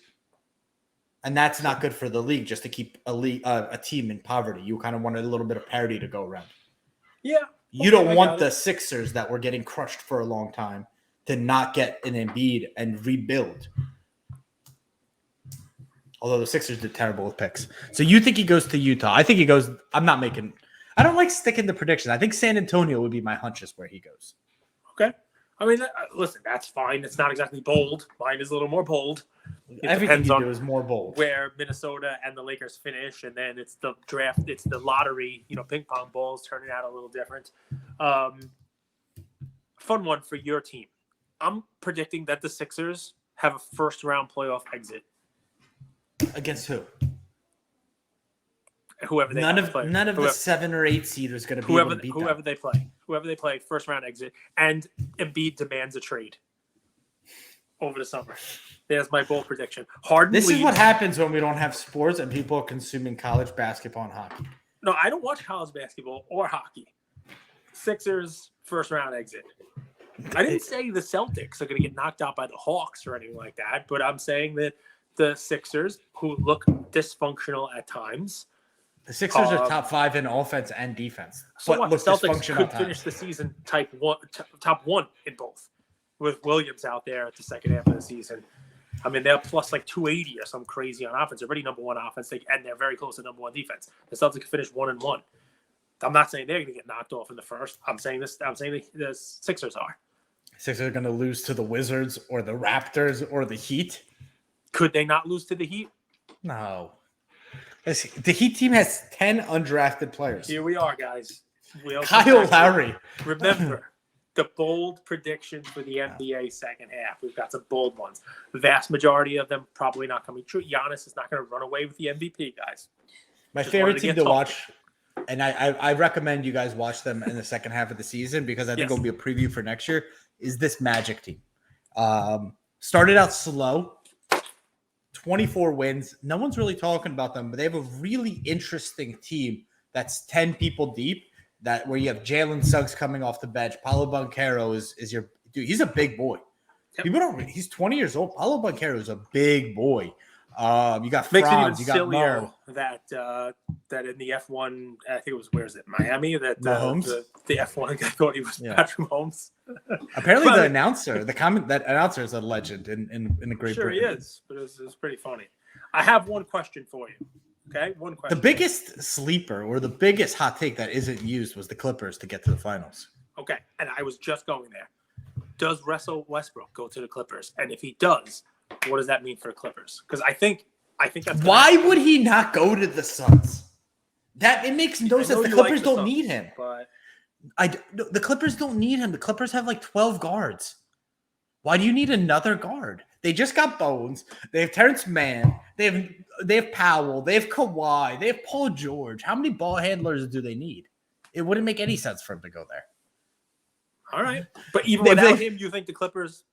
And that's not good for the league, just to keep a team in poverty. You kind of want a little bit of parity to go around. Yeah. You don't want the Sixers that were getting crushed for a long time to not get an Embiid and rebuild. Although the Sixers did terrible with picks. So you think he goes to Utah. I think he goes – I don't like sticking to predictions. I think San Antonio would be my hunch is where he goes. Okay. I mean, listen, that's fine. It's not exactly bold. Mine is a little more bold. Everything you do is more bold. Where Minnesota and the Lakers finish, and then it's the draft, it's the lottery, ping pong balls turning out a little different. Fun one for your team. I'm predicting that the Sixers have a first-round playoff exit. Against who? Whoever they none of whoever, the 7 or 8 seed is going to be able to beat them. Whoever they play, first-round exit, and Embiid demands a trade over the summer. There's my bold prediction. This is what happens when we don't have sports and people are consuming college basketball and hockey. No, I don't watch college basketball or hockey. Sixers, first-round exit. I didn't say the Celtics are going to get knocked out by the Hawks or anything like that, but I'm saying that the Sixers, who look dysfunctional at times. The Sixers are top 5 in offense and defense. So what? The Celtics could finish the season top 1 in both, with Williams out there at the second half of the season. I mean, they're plus 280 or some crazy on offense. They're already number 1 offense, and they're very close to number 1 defense. The Celtics could finish 1-1. I'm not saying they're going to get knocked off in the first. I'm saying the Sixers are. Sixers are going to lose to the Wizards or the Raptors or the Heat. Could they not lose to the Heat? No. The Heat team has 10 undrafted players. Here we are, guys. Kyle Lowry. Remember, the bold predictions for the NBA second half. We've got some bold ones. The vast majority of them probably not coming true. Giannis is not going to run away with the MVP, guys. My favorite team to watch, and I recommend you guys watch them in the second half of the season because I think it'll be a preview for next year, is this Magic team. Started out slow. 24 wins. No one's really talking about them, but they have a really interesting team that's 10 people deep, where you have Jalen Suggs coming off the bench. Paolo Banchero is your dude. He's a big boy. Yep. He's 20 years old. Paolo Banchero is a big boy. You got Franz, you got Mo. That in the F1, I think it was, where is it, Miami? That the F1 guy thought he was Patrick Mahomes. Apparently, the announcer is a legend in the Great Britain. Sure, he is, but it was pretty funny. I have one question for you. Okay, one question. The biggest sleeper or the biggest hot take that isn't used was the Clippers to get to the finals. Okay, and I was just going there. Does Russell Westbrook go to the Clippers? And if he does, what does that mean for the Clippers? Because I think that's why would he not go to the Suns? It makes no sense. The Clippers don't need him. But the Clippers don't need him. The Clippers have 12 guards. Why do you need another guard? They just got Bones. They have Terrence Mann. They have Powell. They have Kawhi. They have Paul George. How many ball handlers do they need? It wouldn't make any sense for him to go there. All right. But even without him, you think the Clippers?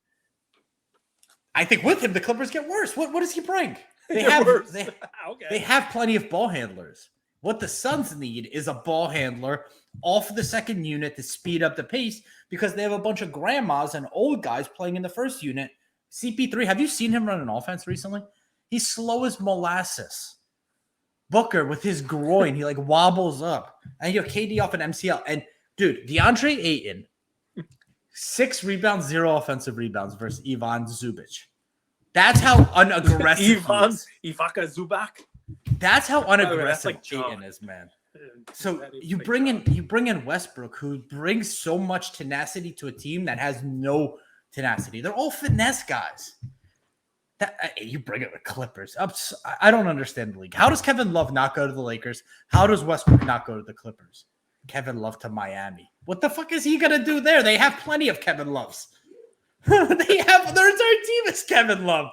I think with him, the Clippers get worse. What does he bring? They have plenty of ball handlers. What the Suns need is a ball handler off the second unit to speed up the pace because they have a bunch of grandmas and old guys playing in the first unit. CP3, have you seen him run an offense recently? He's slow as molasses. Booker with his groin, he like wobbles up. And you have KD off an MCL. And dude, DeAndre Ayton, 6 rebounds, 0 offensive rebounds versus Ivan Zubac. That's how unaggressive Ivaka Zubac. That's how unaggressive like Ayton is, man. So you bring in Westbrook, who brings so much tenacity to a team that has no tenacity. They're all finesse guys. You bring it with Clippers. I don't understand the league. How does Kevin Love not go to the Lakers? How does Westbrook not go to the Clippers? Kevin Love to Miami. What the fuck is he gonna do there? They have plenty of Kevin Loves. Their entire team is Kevin Love.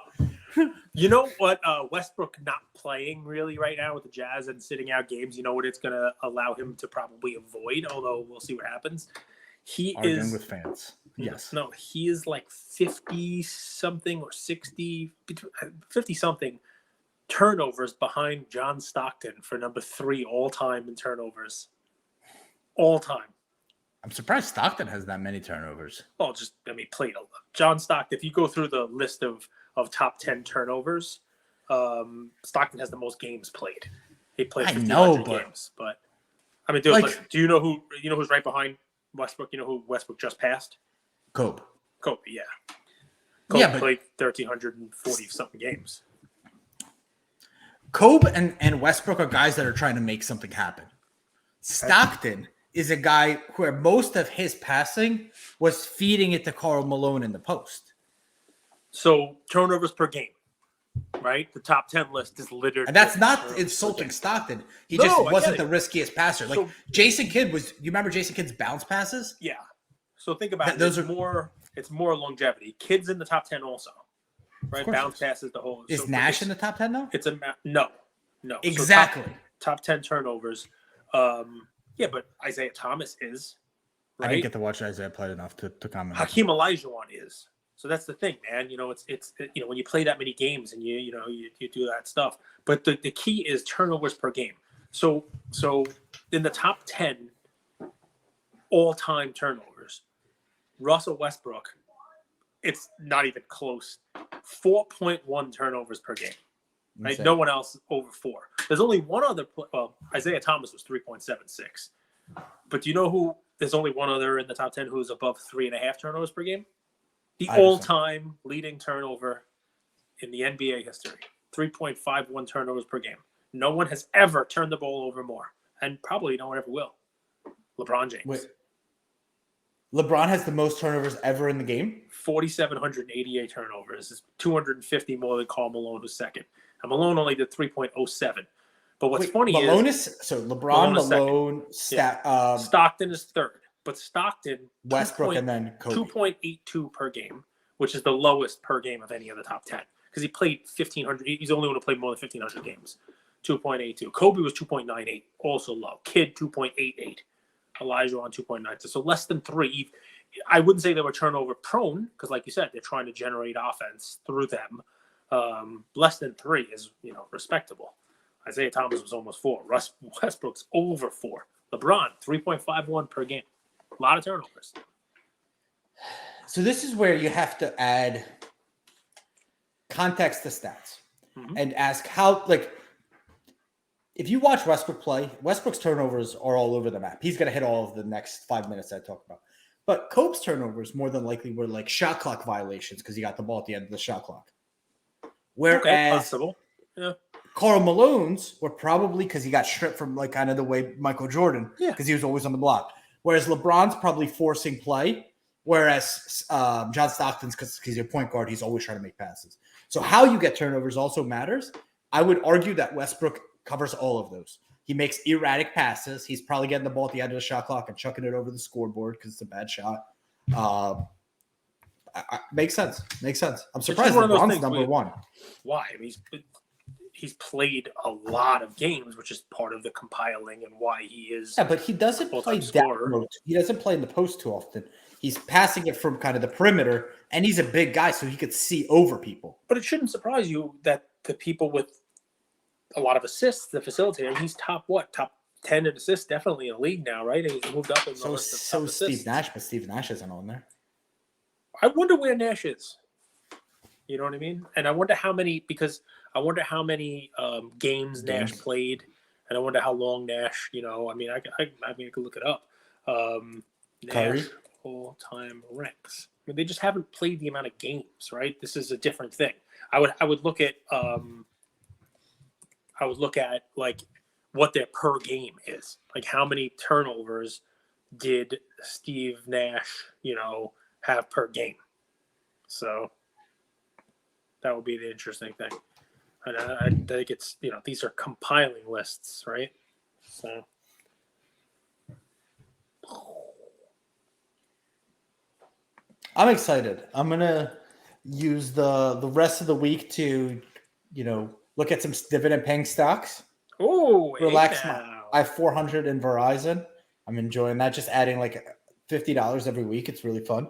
You know what? Westbrook not playing really right now with the Jazz and sitting out games. You know what it's going to allow him to probably avoid. Although we'll see what happens. He Arguing is with fans. Yes. No, he is like 50 something or 50 something turnovers behind John Stockton for number 3 all time in turnovers. All time. I'm surprised Stockton has that many turnovers. Well, played a lot. John Stockton. If you go through the list of top 10 turnovers, Stockton has the most games played. He played 1,500 games, but I mean, dude, do you know who's right behind Westbrook? You know who Westbrook just passed? Kobe, yeah. Kobe played 1,340 something games. Kobe and Westbrook are guys that are trying to make something happen. Stockton is a guy where most of his passing was feeding it to Karl Malone in the post. So turnovers per game, right? The top 10 list is littered. And that's not insulting Stockton. He wasn't the riskiest passer. Like Jason Kidd was. You remember Jason Kidd's bounce passes? Yeah. So think about it. It's more longevity. Kids in the top 10 also, right? Bounce passes the whole. Is Nash in the top 10 though? No. Exactly. So top 10 turnovers. Yeah, but Isaiah Thomas is. Right? I didn't get to watch Isaiah play enough to comment. Hakeem Olajuwon is. So that's the thing, man. You know, it's when you play that many games and you do that stuff. But the key is turnovers per game. So in the top 10 all-time turnovers, Russell Westbrook, it's not even close. 4.1 turnovers per game. Right? Insane. No one else over 4. There's only one other. Well, Isaiah Thomas was 3.76. But do you know who? There's only one other in the top 10 who's above 3.5 turnovers per game. The all-time leading turnover in the NBA history, 3.51 turnovers per game. No one has ever turned the ball over more, and probably no one ever will. LeBron James. Wait. LeBron has the most turnovers ever in the game? 4,788 turnovers. It's 250 more than Karl Malone, who's second. And Malone only did 3.07. But what's funny Malone is Malone, Stockton is third. But Stockton, Westbrook, and then Kobe. 2.82 per game, which is the lowest per game of any of the top 10. Because he played 1,500. He's the only one to play more than 1,500 games. 2.82. Kobe was 2.98, also low. Kidd, 2.88. Olajuwon, 2.92. So less than 3. I wouldn't say they were turnover prone, because like you said, they're trying to generate offense through them. Less than 3 is, respectable. Isaiah Thomas was almost 4. Westbrook's over 4. LeBron, 3.51 per game. A lot of turnovers. So this is where you have to add context to stats and ask how, if you watch Westbrook play, Westbrook's turnovers are all over the map. He's going to hit all of the next 5 minutes I talk about. But Kobe's turnovers more than likely were like shot clock violations because he got the ball at the end of the shot clock. Whereas possible. Yeah. Karl Malone's were probably because he got stripped from kind of the way Michael Jordan, because he was always on the block. Whereas LeBron's probably forcing play, whereas John Stockton's, because he's a point guard, he's always trying to make passes. So how you get turnovers also matters. I would argue that Westbrook covers all of those. He makes erratic passes. He's probably getting the ball at the end of the shot clock and chucking it over the scoreboard because it's a bad shot. Makes sense. I'm surprised LeBron's number 1. Why? I mean, he's played a lot of games, which is part of the compiling and why he is. Yeah, but he doesn't play that. He doesn't play in the post too often. He's passing it from kind of the perimeter, and he's a big guy, so he could see over people. But it shouldn't surprise you that the people with a lot of assists, the facilitator. He's top 10 in assists, definitely in the league now, right? And he's moved up in the list of top Steve assists. Nash, but Steve Nash isn't on there. I wonder where Nash is. You know what I mean? And I wonder how many games Nash played, and I wonder how long Nash. I mean, I could look it up. Curry? Nash all-time ranks. I mean, they just haven't played the amount of games, right? This is a different thing. I would look at like what their per game is. Like how many turnovers did Steve Nash, have per game? So that would be the interesting thing. And I think it's, these are compiling lists, right? So I'm excited. I'm gonna use the rest of the week to, look at some dividend paying stocks. Oh, relax. I have 400 in Verizon. I'm enjoying that. Just adding like $50 every week. It's really fun.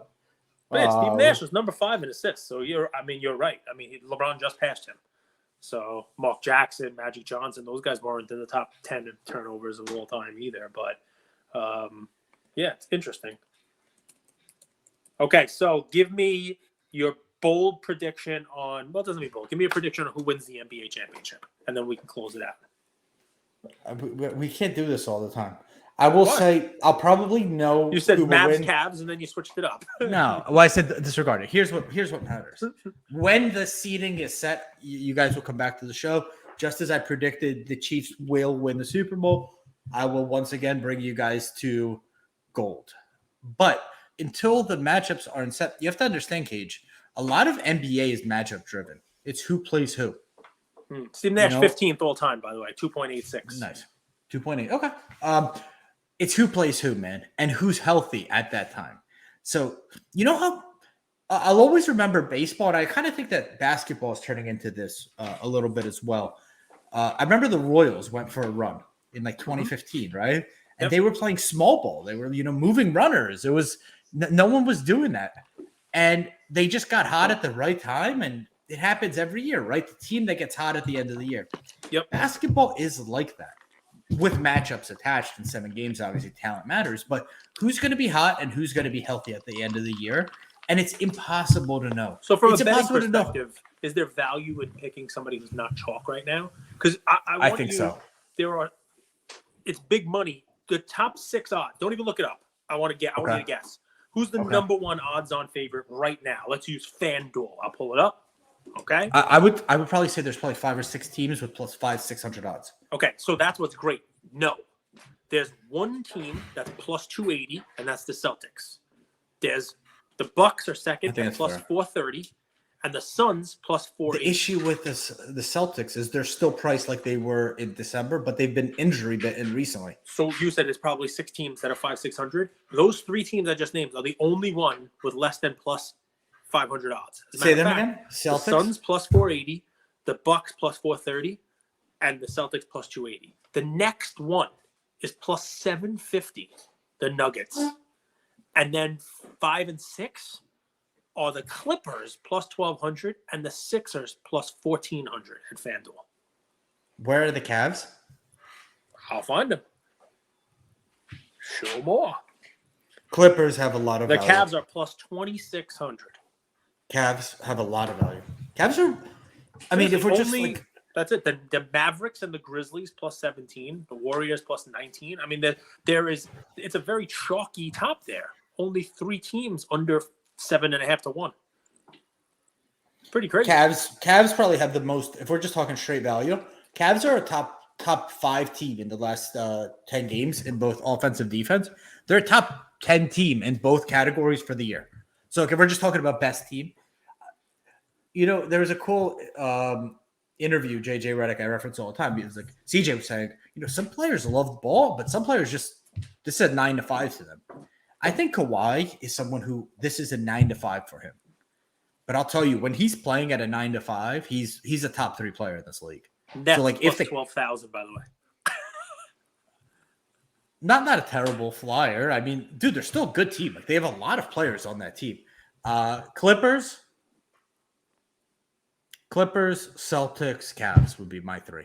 But yeah, Steve Nash was number 5 in assists. So you're right. I mean, LeBron just passed him. So Mark Jackson, Magic Johnson, those guys weren't in the top 10 in turnovers of all time either. But yeah, it's interesting. Okay, so give me your bold prediction on. Well, it doesn't be bold. Give me a prediction on who wins the NBA championship, and then we can close it out. We can't do this all the time. I will say I'll probably know. You said Mavs, Cavs, and then you switched it up. No, well, I said disregard it. Here's what matters. When the seeding is set, you guys will come back to the show. Just as I predicted, the Chiefs will win the Super Bowl. I will once again bring you guys to gold. But until the matchups are set, you have to understand, Cage. A lot of NBA is matchup driven. It's who plays who. Steve Nash, 15th all time, by the way, 2.86. Nice, 2.8. Okay. It's who plays who, man, and who's healthy at that time. So, how I'll always remember baseball, and I kind of think that basketball is turning into this a little bit as well. I remember the Royals went for a run in like 2015, right? And they were playing small ball. They were, moving runners. It was no one was doing that, and they just got hot at the right time. And it happens every year, right? The team that gets hot at the end of the year. Yep. Basketball is like that. With matchups attached in 7 games, obviously talent matters, but who's going to be hot and who's going to be healthy at the end of the year? And it's impossible to know. So from a betting perspective, is there value in picking somebody who's not chalk right now? Because I think so. It's big money. The top 6 odds. Don't even look it up. I want you to guess. Who's the number 1 odds-on favorite right now? Let's use FanDuel. I'll pull it up. Okay. I would probably say there's probably 5 or 6 teams with plus 500-600 odds. Okay, so that's what's great. No, there's one team that's plus 280, and that's the Celtics. There's the Bucks are second at plus 430, and the Suns plus 480. The issue with the Celtics is they're still priced like they were in December, but they've been injury bitten recently. So you said it's probably 6 teams that are 500-600. Those 3 teams I just named are the only one with less than plus 500 odds. Say them again. Celtics? The Suns plus 480, the Bucks plus 430, and the Celtics plus 280. The next one is plus 750, the Nuggets. And then 5 and 6 are the Clippers plus 1,200 and the Sixers plus 1,400 at FanDuel. Where are the Cavs? I'll find them. Show more. Clippers have a lot of value. The Cavs are plus 2,600. Cavs have a lot of value. Cavs are, I mean, if we're just like. That's it. The Mavericks and the Grizzlies plus 17. The Warriors plus 19. I mean, it's a very chalky top there. Only 3 teams under 7.5 to 1. It's pretty crazy. Cavs probably have the most, if we're just talking straight value, Cavs are a top 5 team in the last 10 games in both offense and defense. They're a top 10 team in both categories for the year. So if we're just talking about best team, there was a cool interview, JJ Redick, I reference all the time. He was like, CJ was saying, some players love the ball, but some players this said 9 to 5 to them. I think Kawhi is someone who this is a 9 to 5 for him. But I'll tell you, when he's playing at a 9 to 5, he's a top 3 player in this league. That's so like if 12,000, by the way. Not a terrible flyer. I mean, dude, they're still a good team. Like they have a lot of players on that team. Clippers, Celtics, Cavs would be my 3.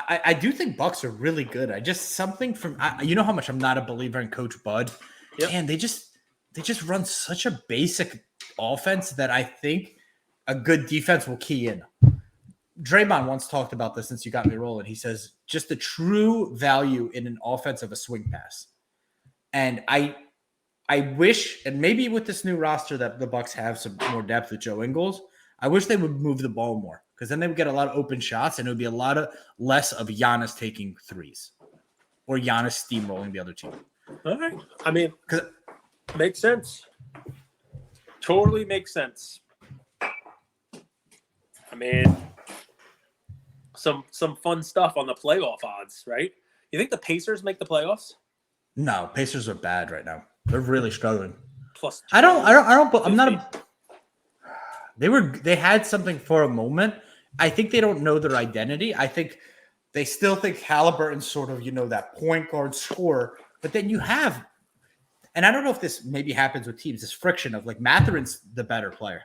I do think Bucks are really good. I just something from you know how much I'm not a believer in Coach Bud. Yep. And they just run such a basic offense that I think a good defense will key in. Draymond once talked about this since you got me rolling. He says just the true value in an offense of a swing pass. And I wish, and maybe with this new roster that the Bucks have some more depth with Joe Ingles, I wish they would move the ball more because then they would get a lot of open shots and it would be a lot of less of Giannis taking threes or Giannis steamrolling the other team. All right. I mean, makes sense. Totally makes sense. I mean, some fun stuff on the playoff odds, right? You think the Pacers make the playoffs? No, Pacers are bad right now. They're really struggling. Plus, I don't. But I'm not. They had something for a moment. I think they don't know their identity. I think they still think Halliburton's sort of that point guard scorer. But then you have, and I don't know if this maybe happens with teams. This friction of like Mathurin's the better player,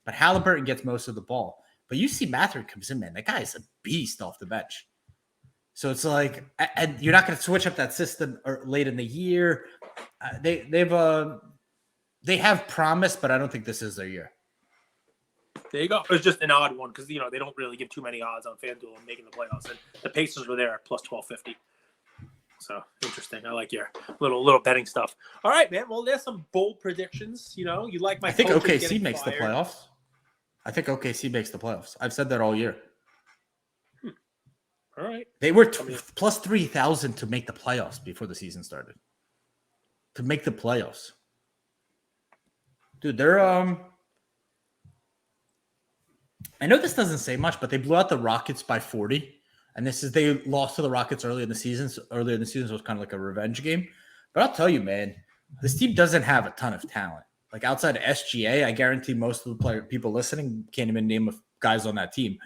but Halliburton gets most of the ball. But you see Mathurin comes in, man. That guy is a beast off the bench. So it's like, and you're not going to switch up that system late in the year. They have promise, but I don't think this is their year. There you go. It's just an odd one because they don't really give too many odds on FanDuel and making the playoffs, and the Pacers were there at plus 1250. So interesting. I like your little betting stuff. All right, man. Well, there's some bold predictions. You like my. I think OKC makes the playoffs. I think OKC makes the playoffs. I've said that all year. All right. They were plus 3,000 to make the playoffs before the season started. To make the playoffs. Dude, they're I know this doesn't say much, but they blew out the Rockets by 40. And they lost to the Rockets earlier in the season. So it was kind of like a revenge game. But I'll tell you, man, this team doesn't have a ton of talent. Like outside of SGA, I guarantee most of the people listening can't even name guys on that team.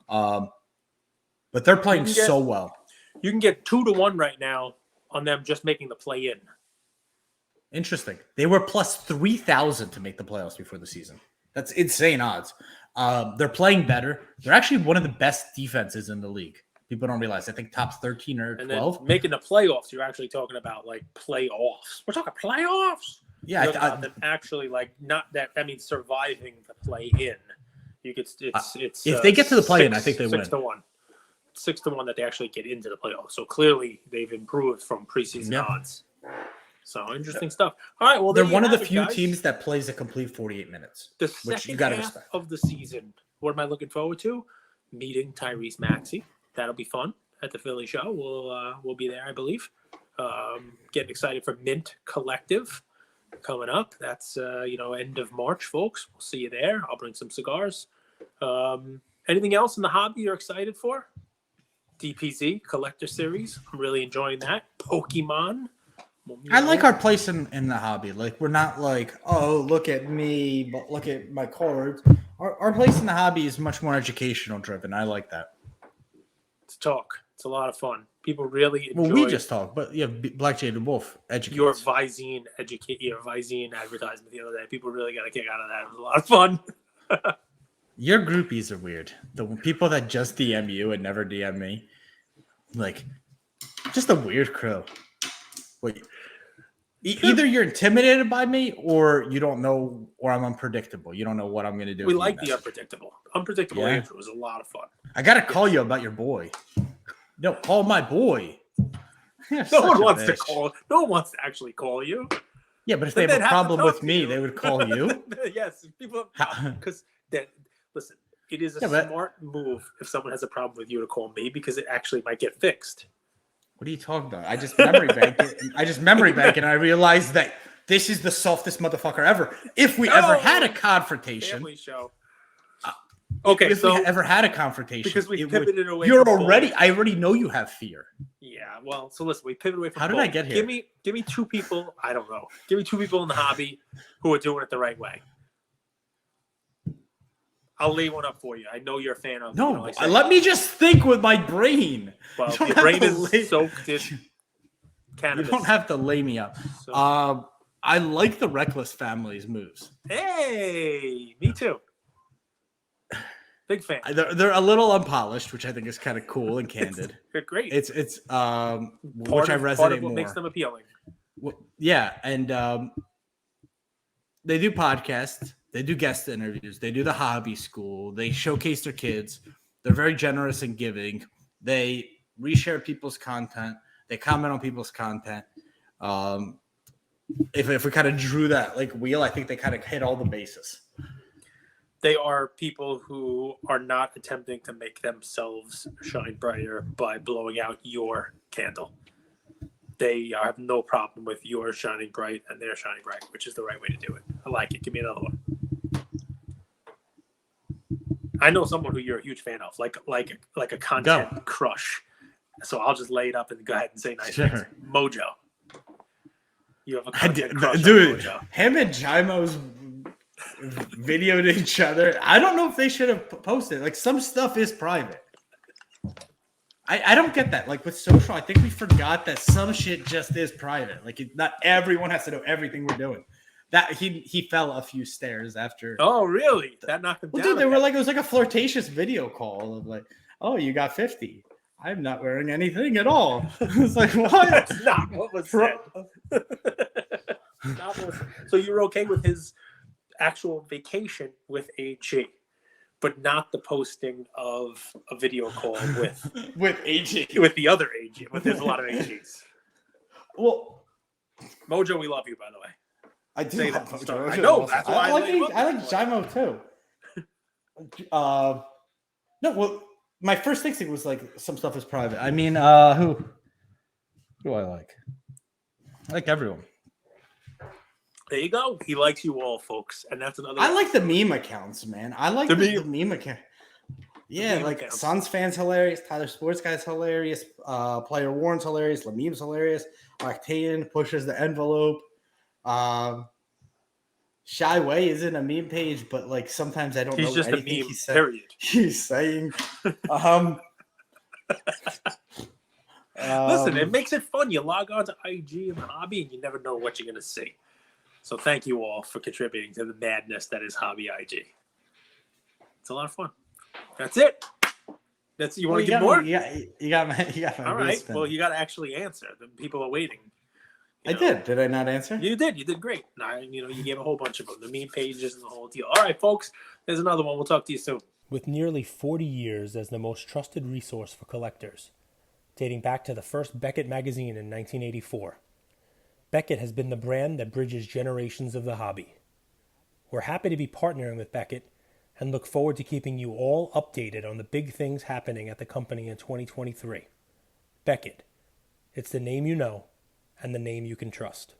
But they're playing so well. You can get 2-1 right now on them just making the play-in. Interesting. They were plus 3,000 to make the playoffs before the season. That's insane odds. They're playing better. They're actually one of the best defenses in the league. People don't realize. I think top 13 or 12. And then making the playoffs, you're actually talking about like playoffs. We're talking playoffs. Yeah, actually like not that. I mean, surviving the play-in. It's if they get to the play-in, I think they win. 6-1. 6-1 that they actually get into the playoffs. So clearly they've improved from preseason odds. So interesting stuff. All right, well they're one of the few teams that plays a complete 48 minutes. The which you second gotta half respect. of the season. What am I looking forward to? Meeting Tyrese Maxey. That'll be fun at the Philly show. We'll be there, I believe. Getting excited for Mint Collective coming up. That's end of March, folks. We'll see you there. I'll bring some cigars. Anything else in the hobby you're excited for? DPZ Collector Series. I'm really enjoying that. Pokemon. I like our place in the hobby. Like we're not like, oh, look at me, but look at my cards. Our place in the hobby is much more educational driven. I like that. It's talk. It's a lot of fun. People really enjoy. Well, we just talk, but yeah, Black Jaded Wolf educates. Your Visine advertisement the other day. People really got a kick out of that. It was a lot of fun. Your groupies are weird. The people that just DM you and never DM me, like, just a weird crew. Wait, either you're intimidated by me or you don't know, or I'm unpredictable. You don't know what I'm going to do. We like the unpredictable. Unpredictable Andrew was a lot of fun. I got to call you about your boy. No, call my boy. No one wants to call. No one wants to actually call you. Yeah, but if they have a problem with me, they would call you. Yes, people. Because listen, it is a smart move if someone has a problem with you to call me because it actually might get fixed. What are you talking about? I just memory bank it. And I realized that this is the softest motherfucker ever. If we ever had a confrontation. Family show. Okay, if we ever had a confrontation. Because we pivoted away I already know you have fear. Yeah, well, so listen, we pivoted away from How did I get here? Give me two people, I don't know. Give me two people in the hobby who are doing it the right way. I'll lay one up for you. I know you're a fan of. No, let me just think with my brain. Well, your brain is soaked in cannabis. You don't have to lay me up. So. I like the Reckless family's moves. Hey, me too. Big fan. They're a little unpolished, which I think is kind of cool and candid. They're great. Which I resonate part of what more. makes them appealing. Well, yeah, and they do podcasts. They do guest interviews. They do the hobby school. They showcase their kids. They're very generous and giving. They reshare people's content. They comment on people's content. If we kind of drew that like wheel, I think they kind of hit all the bases. They are people who are not attempting to make themselves shine brighter by blowing out your candle. They have no problem with your shining bright and their shining bright, which is the right way to do it. I like it. Give me another one. I know someone who you're a huge fan of, like a content crush. So I'll just lay it up and go ahead and say nice things. Mojo. You have a content crush on Mojo. Him and Jaimo's videoed each other. I don't know if they should have posted. Like, some stuff is private. I don't get that. Like, with social, I think we forgot that some shit just is private. Like, not everyone has to know everything we're doing. That he fell a few stairs after. Oh, really? That knocked him down. Dude, it was like a flirtatious video call of like, oh, you got 50. I'm not wearing anything at all. It's like, what? That's not what was said. So you're okay with his actual vacation with AG, but not the posting of a video call with AG, with the other AG. But there's a lot of AGs. Well, Mojo, we love you, by the way. I do love Mojo. I know. That's why I like Jaimo too. No, well, my first instinct was like some stuff is private. I mean, who do I like? I like everyone. There you go. He likes you all, folks, and that's another. I like the meme accounts, man. I like the meme account. Yeah, meme like accounts. Suns fans hilarious. Tyler Sports Guy's hilarious. Player Warren's hilarious. Lameem's hilarious. Lactayan pushes the envelope. Shy Way is in a meme page, but like sometimes I don't know just anything a meme, period. He's saying. Listen, it makes it fun. You log on to IG and the hobby, and you never know what you're going to see. So thank you all for contributing to the madness that is Hobby IG. It's a lot of fun. That's it. You want to give more? You got my all right. Spin. Well, you got to actually answer. The people are waiting. I did. Did I not answer? You did. You did great. You gave a whole bunch of them. The meme pages and the whole deal. All right, folks. There's another one. We'll talk to you soon. With nearly 40 years as the most trusted resource for collectors, dating back to the first Beckett magazine in 1984, Beckett has been the brand that bridges generations of the hobby. We're happy to be partnering with Beckett and look forward to keeping you all updated on the big things happening at the company in 2023. Beckett. It's the name you know and the name you can trust.